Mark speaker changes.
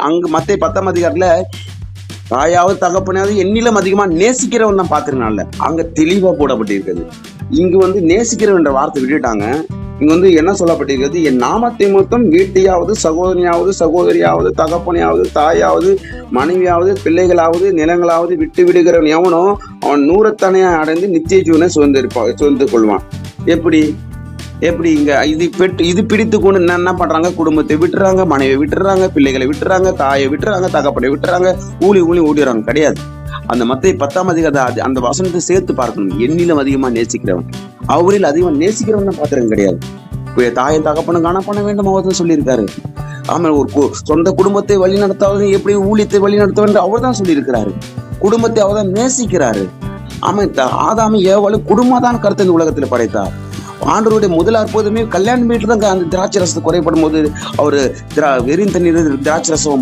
Speaker 1: அங்க மத்தேயு 10ஆம் அதிகாரத்துல தாயாவது தகப்பனையாவது என்னிலும் அதிகமா நேசிக்கிறவன் தான் பாக்குறனால அங்க தெளிவா போடப்பட்டிருக்கிறது. இங்க நேசிக்கிறவன் என்ற வார்த்தை விட்டுட்டாங்க. இங்க என்ன சொல்லப்பட்டிருக்கிறது, என் நாமத்தை மொத்தம் வீட்டையாவது சகோதரனையாவது சகோதரியாவது தகப்பனையாவது தாயாவது மனைவியாவது பிள்ளைகளாவது நிலங்களாவது விட்டு விடுகிறவன் எவனோ அவன் 100 அடைந்து நித்திய ஜீவனை சுதந்திர கொள்வான். எப்படி எப்படி இங்க இது பிடித்து கொண்டு என்ன பண்றாங்க, குடும்பத்தை விட்டுறாங்க, மனைவியை விட்டுறாங்க, பிள்ளைகளை விட்டுறாங்க, தாயை விட்டுறாங்க, தகப்பனை விட்டுறாங்க, ஊழி ஓடிடுறாங்க. கிடையாது. அந்த மத்தேயு 10ஆம் அதிகாரத்தை அந்த வசனத்தை சேர்த்து பார்க்கணும். என்னிலும் அதிகமா நேசிக்கிறவன், அவரில் அதிகமா நேசிக்கிறவன் பாத்திரம் கிடையாது. தாயும் தகப்பனும் காண பண்ண வேண்டும் அவர் சொல்லியிருக்காரு. ஆமா, ஒரு சொந்த குடும்பத்தை வழி நடத்தாவது எப்படி ஊழியத்தை வழி நடத்த வேண்டும் அவர் தான் சொல்லியிருக்கிறாரு. குடும்பத்தை அவர் தான் நேசிக்கிறாரு. ஆமா, ஆதாம ஏவாளும் குடும்பம் கருத்து இந்த உலகத்துல படைத்தார். ஆண்டவருடைய முதல் அற்புதமே கல்யாண வீட்டுல தான் அந்த திராட்சை ரசத்தை குறைப்படும் போது அவரு வெறின் தண்ணீர் திராட்சை ரசம்